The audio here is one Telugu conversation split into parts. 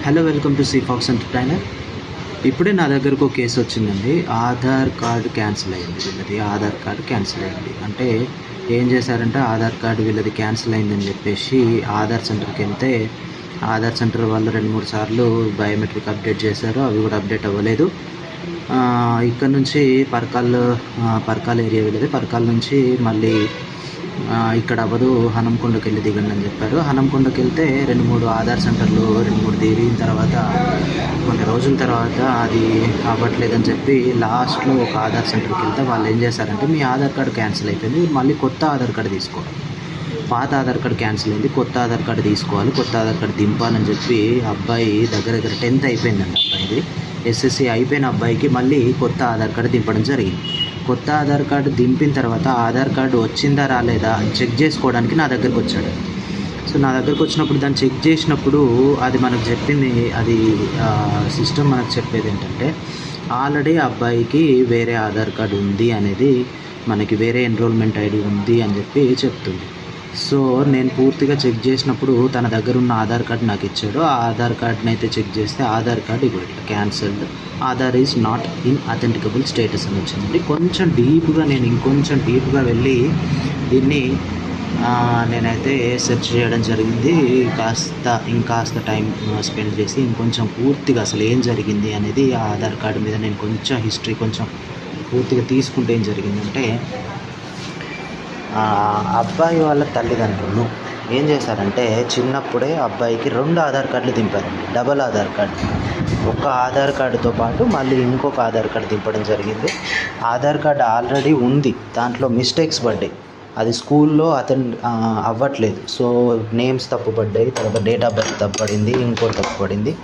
Hello, welcome to Fox entertainer. ఇప్పుడే నా దగ్గరకు ఒక కేసు వచ్చిందండి. ఆధార్ కార్డు క్యాన్సిల్ అయింది. వీళ్ళది ఆధార్ కార్డు క్యాన్సిల్ అయింది. అంటే ఏం చేశారంటే ఆధార్ కార్డు వీళ్ళది క్యాన్సిల్ అయిందని చెప్పేసి ఆధార్ సెంటర్కి వెళ్తే ఆధార్ సెంటర్ వాళ్ళు 2-3 సార్లు బయోమెట్రిక్ అప్డేట్ చేశారు. అవి కూడా అప్డేట్ అవ్వలేదు. ఇక్కడ నుంచి పర్కాల్ ఏరియా వీళ్ళది. పర్కాల్ నుంచి మళ్ళీ ఇక్కడ అవ్వదు, హనంకొండకి వెళ్ళి దిగండి అని చెప్పారు. హనంకొండకి వెళ్తే 2-3 ఆధార్ సెంటర్లు 2-3 దిగిన తర్వాత కొన్ని రోజుల తర్వాత అది అవ్వట్లేదని చెప్పి లాస్ట్లో ఒక ఆధార్ సెంటర్కి వెళ్తే వాళ్ళు ఏం చేశారంటే మీ ఆధార్ కార్డు క్యాన్సిల్ అయిపోయింది, మళ్ళీ కొత్త ఆధార్ కార్డు తీసుకోవాలి. పాత ఆధార్ కార్డు క్యాన్సిల్ అయింది, కొత్త ఆధార్ కార్డు తీసుకోవాలి, కొత్త ఆధార్ కార్డు దింపాలని చెప్పి అబ్బాయి దగ్గర 10th అయిపోయిందండి. అబ్బాయిది ఎస్ఎస్సి అయిపోయిన అబ్బాయికి మళ్ళీ కొత్త ఆధార్ కార్డు దింపడం జరిగింది. కొత్త ఆధార్ కార్డు దింపిన తర్వాత ఆధార్ కార్డు వచ్చిందా రాలేదా అని చెక్ చేసుకోవడానికి నా దగ్గరకు వచ్చాడు. సో నా దగ్గరకు వచ్చినప్పుడు దాన్ని చెక్ చేసినప్పుడు అది మనకు చెప్పింది, అది సిస్టమ్ మనకు చెప్పేది ఏంటంటే ఆల్రెడీ అబ్బాయికి వేరే ఆధార్ కార్డు ఉంది అనేది, మనకి వేరే ఎన్రోల్మెంట్ ఐడి ఉంది అని చెప్పి చెప్తుంది. సో నేను పూర్తిగా చెక్ చేసినప్పుడు తన దగ్గర ఉన్న ఆధార్ కార్డు నాకు ఇచ్చాడు. ఆ ఆధార్ కార్డుని అయితే చెక్ చేస్తే ఆధార్ కార్డు ఇట్లా cancelled, Aadhaar is not in authenticable status అని వచ్చింది. నేను ఇంకొంచెం డీప్గా వెళ్ళి దీన్ని నేనైతే సెర్చ్ చేయడం జరిగింది. ఇంకాస్త టైం స్పెండ్ చేసి ఇంకొంచెం పూర్తిగా అసలు ఏం జరిగింది అనేది ఆ ఆధార్ కార్డు మీద నేను కొంచెం హిస్టరీ కొంచెం పూర్తిగా తీసుకుంటే ఏం జరిగిందంటే అబ్బాయి వాళ్ళ తల్లిదండ్రులు ఏం చేశారంటే చిన్నప్పుడే అబ్బాయికి 2 ఆధార్ కార్డులు దింపారండి. డబల్ ఆధార్ కార్డు, ఒక ఆధార్ కార్డుతో పాటు మళ్ళీ ఇంకొక ఆధార్ కార్డు దింపడం జరిగింది. ఆధార్ కార్డు ఆల్రెడీ ఉంది, దాంట్లో మిస్టేక్స్ పడ్డాయి, అది స్కూల్లో అవ్వట్లేదు. సో నేమ్స్ తప్పు పడ్డాయి, తర్వాత డేట్ ఆఫ్ బర్త్ తప్పు పడింది, ఇంకోటి తప్పు పడింది.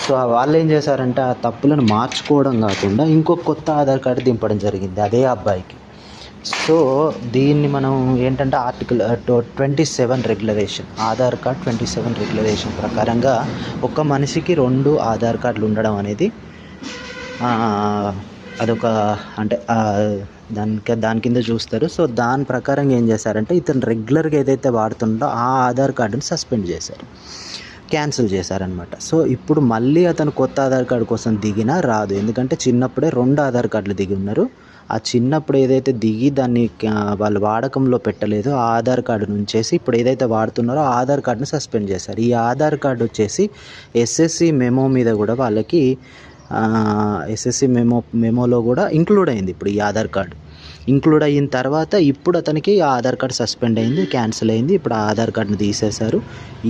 సో వాళ్ళు ఏం చేశారంటే ఆ తప్పులను మార్చుకోవడం కాకుండా ఇంకొక కొత్త ఆధార్ కార్డు దింపడం జరిగింది అదే అబ్బాయికి. సో దీన్ని మనం ఏంటంటే ఆర్టికల్ 27 రెగ్యులరేషన్, ఆధార్ కార్డ్ 27 రెగ్యులరేషన్ ప్రకారంగా ఒక మనిషికి 2 ఆధార్ కార్డులు ఉండడం అనేది అదొక అంటే దాని కింద చూస్తారు. సో దాని ప్రకారంగా ఏం చేశారంటే ఇతను రెగ్యులర్గా ఏదైతే వాడుతుండో ఆ ఆధార్ కార్డుని సస్పెండ్ చేశారు, క్యాన్సిల్ చేశారనమాట. సో ఇప్పుడు మళ్ళీ అతను కొత్త ఆధార్ కార్డు కోసం దిగినా రాదు, ఎందుకంటే చిన్నప్పుడే 2 ఆధార్ కార్డులు దిగి ఉన్నారు. ఆ చిన్నప్పుడు ఏదైతే దిగి దాన్ని వాళ్ళు వాడకంలో పెట్టలేదు, ఆ ఆధార్ కార్డు నుంచేసి ఇప్పుడు ఏదైతే వాడుతున్నారో ఆ ఆధార్ కార్డుని సస్పెండ్ చేశారు. ఈ ఆధార్ కార్డు వచ్చేసి ఎస్ఎస్సి మెమో మీద కూడా వాళ్ళకి ఎస్ఎస్సి మెమోలో కూడా ఇంక్లూడ్ అయింది. ఇప్పుడు ఈ ఆధార్ కార్డు ఇంక్లూడ్ అయిన తర్వాత ఇప్పుడు అతనికి ఆ ఆధార్ కార్డు సస్పెండ్ అయింది, క్యాన్సిల్ అయింది. ఇప్పుడు ఆ ఆధార్ కార్డుని తీసేశారు.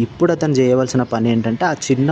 ఇప్పుడు అతను చేయవలసిన పని ఏంటంటే ఆ చిన్న